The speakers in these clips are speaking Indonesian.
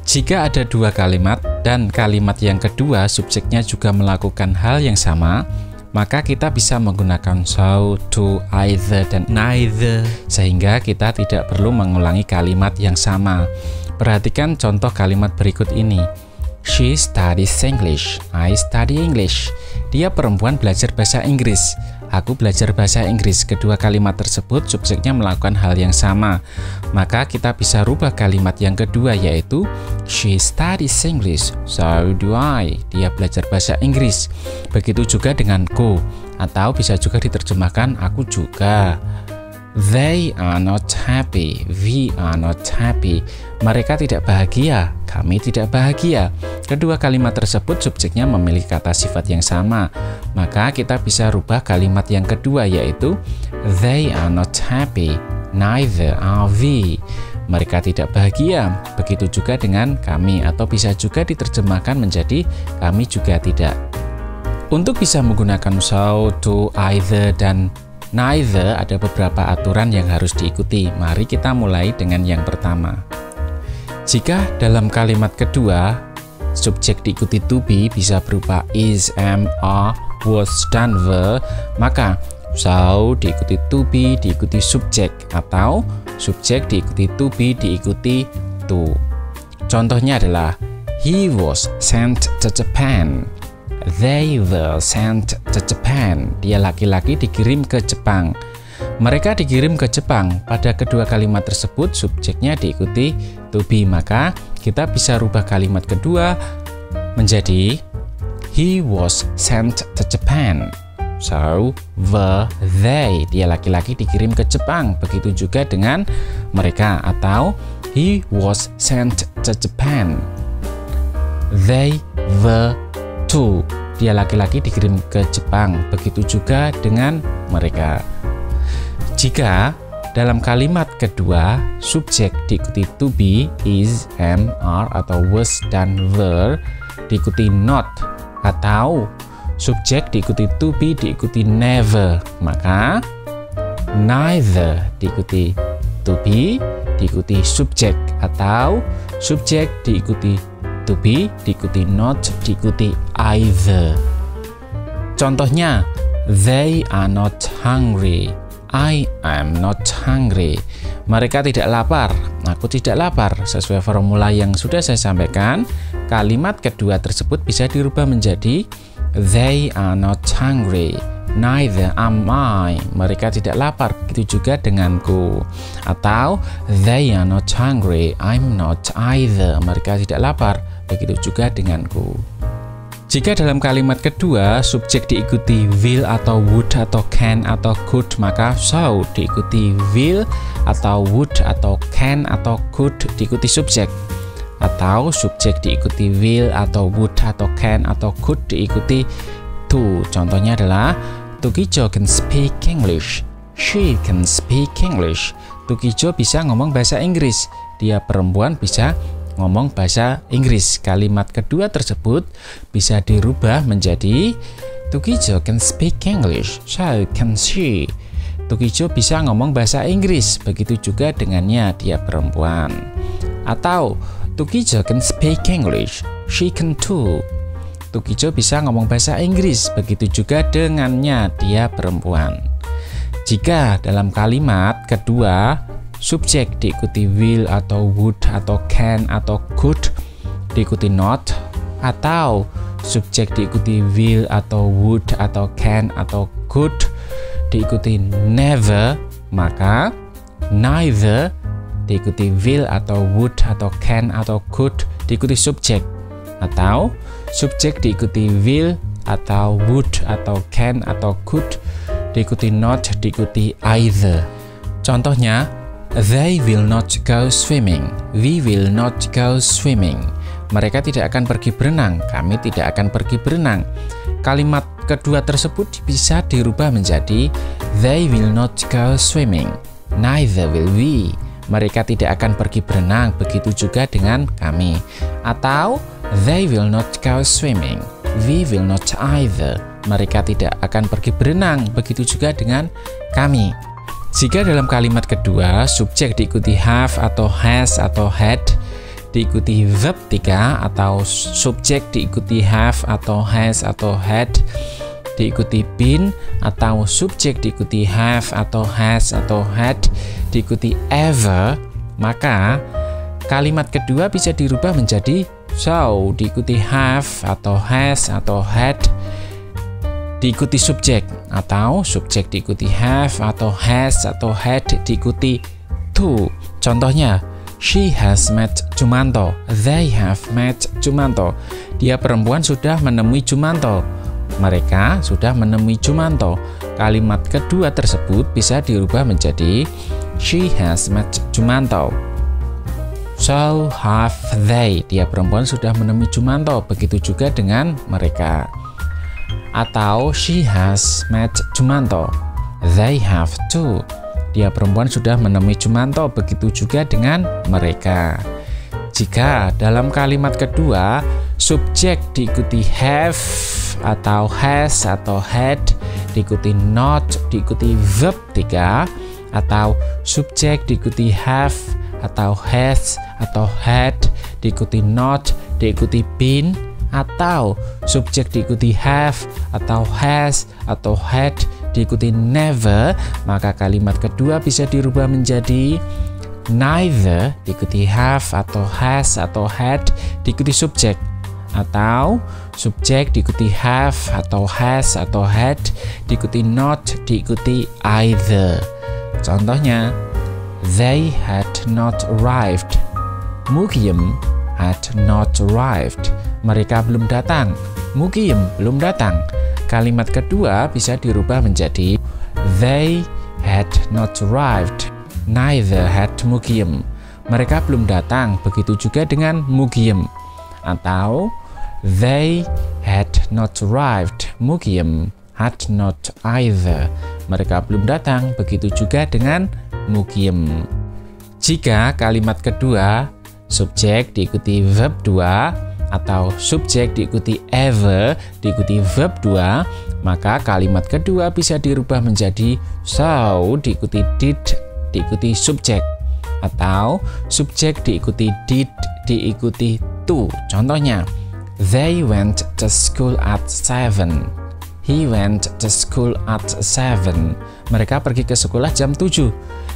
Jika ada dua kalimat dan kalimat yang kedua subjeknya juga melakukan hal yang sama, maka kita bisa menggunakan so, to, either, dan neither, sehingga kita tidak perlu mengulangi kalimat yang sama. Perhatikan contoh kalimat berikut ini. She studies English. I study English. Dia perempuan belajar bahasa Inggris. Aku belajar bahasa Inggris. Kedua kalimat tersebut subjeknya melakukan hal yang sama. Maka kita bisa rubah kalimat yang kedua, yaitu she studies English, so do I. Dia belajar bahasa Inggris. Begitu juga dengan go, atau bisa juga diterjemahkan aku juga. They are not happy. We are not happy. Mereka tidak bahagia. Kami tidak bahagia. Kedua kalimat tersebut subjeknya memiliki kata sifat yang sama. Maka kita bisa rubah kalimat yang kedua, yaitu they are not happy. Neither are we. Mereka tidak bahagia. Begitu juga dengan kami, atau bisa juga diterjemahkan menjadi kami juga tidak. Untuk bisa menggunakan so, to, either, dan neither, ada beberapa aturan yang harus diikuti. Mari kita mulai dengan yang pertama. Jika dalam kalimat kedua subjek diikuti to be bisa berupa is, am, are, was, dan were, maka so diikuti to be diikuti subjek, atau subjek diikuti to be diikuti to. Contohnya adalah he was sent to Japan. They were sent to Japan. Dia laki-laki dikirim ke Jepang. Mereka dikirim ke Jepang. Pada kedua kalimat tersebut subjeknya diikuti to be, maka kita bisa rubah kalimat kedua menjadi he was sent to Japan. So were they. Dia laki-laki dikirim ke Jepang. Begitu juga dengan mereka, atau he was sent to Japan. They were to. Dia laki-laki dikirim ke Jepang. Begitu juga dengan mereka. Jika dalam kalimat kedua subjek diikuti to be, is, am, are, atau was, dan were, diikuti not, atau subjek diikuti to be diikuti never, maka neither diikuti to be diikuti subjek, atau subjek diikuti to be diikuti not diikuti either. Contohnya, they are not hungry. I am not hungry. Mereka tidak lapar. Aku tidak lapar. Sesuai formula yang sudah saya sampaikan, kalimat kedua tersebut bisa dirubah menjadi they are not hungry. Neither am I. Mereka tidak lapar. Begitu juga denganku. Atau they are not hungry. I'm not either. Mereka tidak lapar. Begitu juga denganku. Jika dalam kalimat kedua subjek diikuti will atau would atau can atau could, maka so diikuti will atau would atau can atau could diikuti subjek, atau subjek diikuti will atau would atau can atau could diikuti to. Contohnya adalah Tukijo can speak English. She can speak English. Tukijo bisa ngomong bahasa Inggris. Dia perempuan bisa ngomong bahasa Inggris. Kalimat kedua tersebut bisa dirubah menjadi Tukijo can speak English, so can she. Tukijo bisa ngomong bahasa Inggris, begitu juga dengannya, dia perempuan. Atau Tukijo can speak English, she can too. Tukijo bisa ngomong bahasa Inggris, begitu juga dengannya, dia perempuan. Jika dalam kalimat kedua subjek diikuti will atau would atau can atau could diikuti not, atau subjek diikuti will atau would atau can atau could diikuti never, maka neither diikuti will atau would atau can atau could diikuti subjek, atau subjek diikuti will atau would atau can atau could diikuti not diikuti either. Contohnya, they will not go swimming. We will not go swimming. Mereka tidak akan pergi berenang. Kami tidak akan pergi berenang. Kalimat kedua tersebut bisa dirubah menjadi they will not go swimming. Neither will we. Mereka tidak akan pergi berenang. Begitu juga dengan kami. Atau they will not go swimming. We will not either. Mereka tidak akan pergi berenang. Begitu juga dengan kami. Jika dalam kalimat kedua subjek diikuti have atau has atau had, diikuti verb 3 atau subjek diikuti have atau has atau had, diikuti been atau subjek diikuti have atau has atau had, diikuti ever, maka kalimat kedua bisa dirubah menjadi so, diikuti have atau has atau had, diikuti subjek atau subjek diikuti have atau has atau had, diikuti to. Contohnya, she has met Jumanto. They have met Jumanto. Dia perempuan sudah menemui Jumanto. Mereka sudah menemui Jumanto. Kalimat kedua tersebut bisa dirubah menjadi she has met Jumanto. So have they. Dia perempuan sudah menemui Jumanto. Begitu juga dengan mereka. Atau she has met Jumanto. They have too. Dia perempuan sudah menemui Jumanto. Begitu juga dengan mereka. Jika dalam kalimat kedua subjek diikuti have atau has atau had, diikuti not, diikuti verb 3, atau subjek diikuti have atau has atau had, diikuti not, diikuti been, atau subjek diikuti have atau has atau had, diikuti never, maka kalimat kedua bisa dirubah menjadi neither, diikuti have atau has atau had, diikuti subjek, atau subjek diikuti have atau has atau had, diikuti not, diikuti either. Contohnya, they had not arrived. Mukyum had not arrived. Mereka belum datang. Mukyum belum datang. Kalimat kedua bisa dirubah menjadi they had not arrived. Neither had Mukyum. Mereka belum datang. Begitu juga dengan Mukyum. Atau they had not arrived. Mukyum had not either. Mereka belum datang. Begitu juga dengan Mukyum. Jika kalimat kedua subjek diikuti verb 2 atau subjek diikuti ever diikuti verb 2, maka kalimat kedua bisa dirubah menjadi so diikuti did diikuti subjek, atau subjek diikuti did diikuti to. Contohnya, they went to school at 7. He went to school at 7. Mereka pergi ke sekolah jam 7.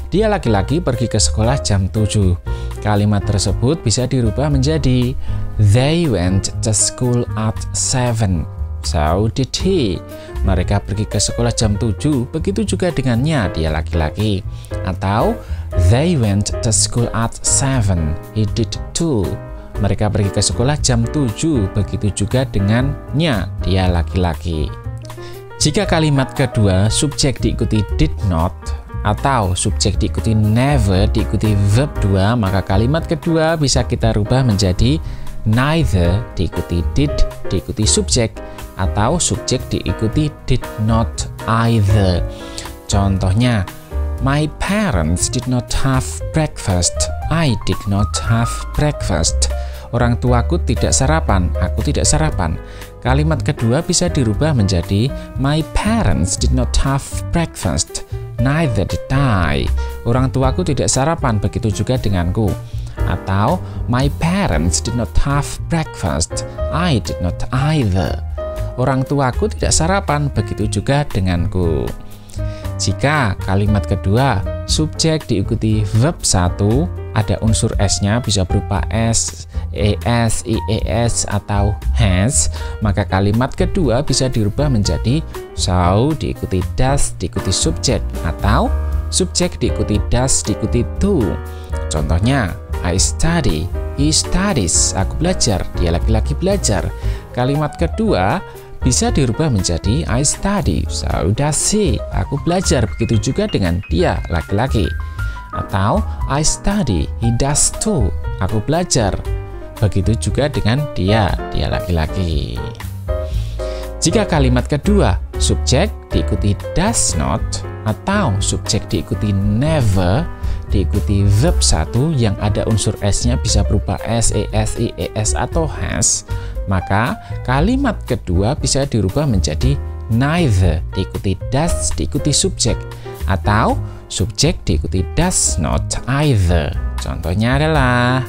Dia laki-laki pergi ke sekolah jam 7. Kalimat tersebut bisa dirubah menjadi they went to school at 7. So did he. Mereka pergi ke sekolah jam 7. Begitu juga dengannya, dia laki-laki. Atau they went to school at 7. He did too. Mereka pergi ke sekolah jam 7. Begitu juga dengannya, dia laki-laki. Jika kalimat kedua subjek diikuti did not atau subjek diikuti never diikuti verb 2, maka kalimat kedua bisa kita rubah menjadi neither diikuti did diikuti subjek, atau subjek diikuti did not either. Contohnya, my parents did not have breakfast. I did not have breakfast. Orang tuaku tidak sarapan, aku tidak sarapan. Kalimat kedua bisa dirubah menjadi my parents did not have breakfast. Neither did I. Orang tuaku tidak sarapan, begitu juga denganku. Atau my parents did not have breakfast. I did not either. Orang tuaku tidak sarapan, begitu juga denganku. Jika kalimat kedua subjek diikuti verb 1, ada unsur s-nya bisa berupa s, es, ies, atau has, maka kalimat kedua bisa dirubah menjadi so diikuti does diikuti subjek, atau subjek diikuti does diikuti to. Contohnya, I study, he studies, aku belajar, dia laki-laki belajar. Kalimat kedua bisa dirubah menjadi I study, so does he, aku belajar, begitu juga dengan dia laki-laki. Atau I study, he does too, aku belajar, begitu juga dengan dia laki-laki. Jika kalimat kedua subjek diikuti does not atau subjek diikuti never diikuti verb 1 yang ada unsur s-nya bisa berupa s, es, ies, atau has, maka kalimat kedua bisa dirubah menjadi neither diikuti does diikuti subjek, atau subjek diikuti does not either. Contohnya adalah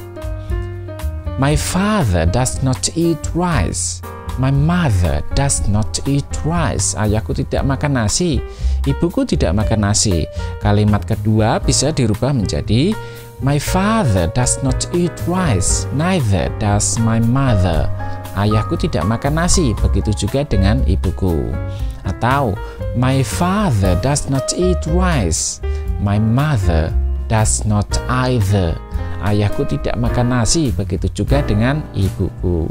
My father does not eat rice. My mother does not eat rice. Ayahku tidak makan nasi. Ibuku tidak makan nasi. Kalimat kedua bisa dirubah menjadi My father does not eat rice. Neither does my mother. Ayahku tidak makan nasi. Begitu juga dengan ibuku. Atau My father does not eat rice. My mother does not either. Ayahku tidak makan nasi. Begitu juga dengan ibuku.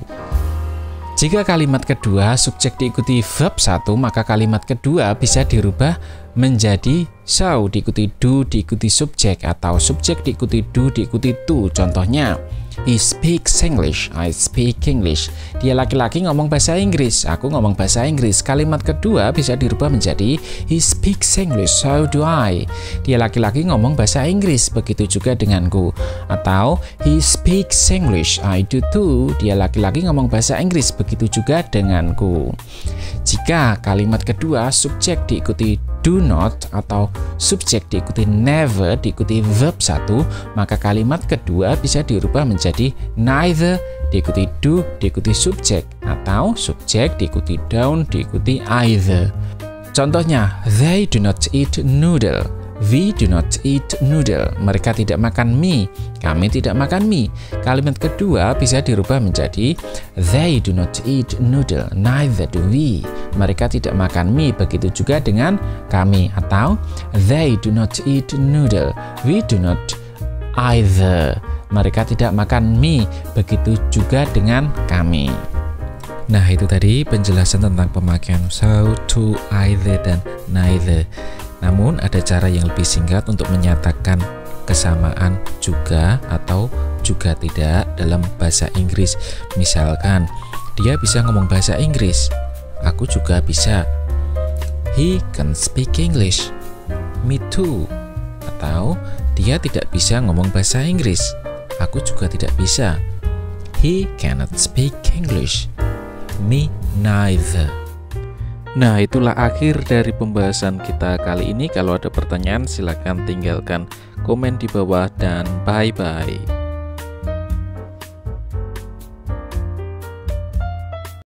Jika kalimat kedua subjek diikuti verb 1, maka kalimat kedua bisa dirubah menjadi so diikuti do diikuti subjek, atau subjek diikuti do diikuti to. Contohnya, he speaks English, I speak English. Dia laki-laki ngomong bahasa Inggris, aku ngomong bahasa Inggris. Kalimat kedua bisa dirubah menjadi he speaks English, so do I. Dia laki-laki ngomong bahasa Inggris, begitu juga denganku. Atau he speaks English, I do too. Dia laki-laki ngomong bahasa Inggris, begitu juga denganku. Jika kalimat kedua subjek diikuti do not atau subjek diikuti never diikuti verb 1, maka kalimat kedua bisa dirubah menjadi neither diikuti do diikuti subjek, atau subjek diikuti don't diikuti either. Contohnya, they do not eat noodle. We do not eat noodle. Mereka tidak makan mie. Kami tidak makan mie. Kalimat kedua bisa dirubah menjadi they do not eat noodle. Neither do we. Mereka tidak makan mie. Begitu juga dengan kami. Atau they do not eat noodle. We do not either. Mereka tidak makan mie. Begitu juga dengan kami. Nah, itu tadi penjelasan tentang pemakaian so, to, either, dan neither. Namun ada cara yang lebih singkat untuk menyatakan kesamaan juga atau juga tidak dalam bahasa Inggris. Misalkan dia bisa ngomong bahasa Inggris, aku juga bisa. He can speak English, me too. Atau dia tidak bisa ngomong bahasa Inggris, aku juga tidak bisa. He cannot speak English, me neither. Nah, itulah akhir dari pembahasan kita kali ini. Kalau ada pertanyaan, silakan tinggalkan komen di bawah, dan bye-bye.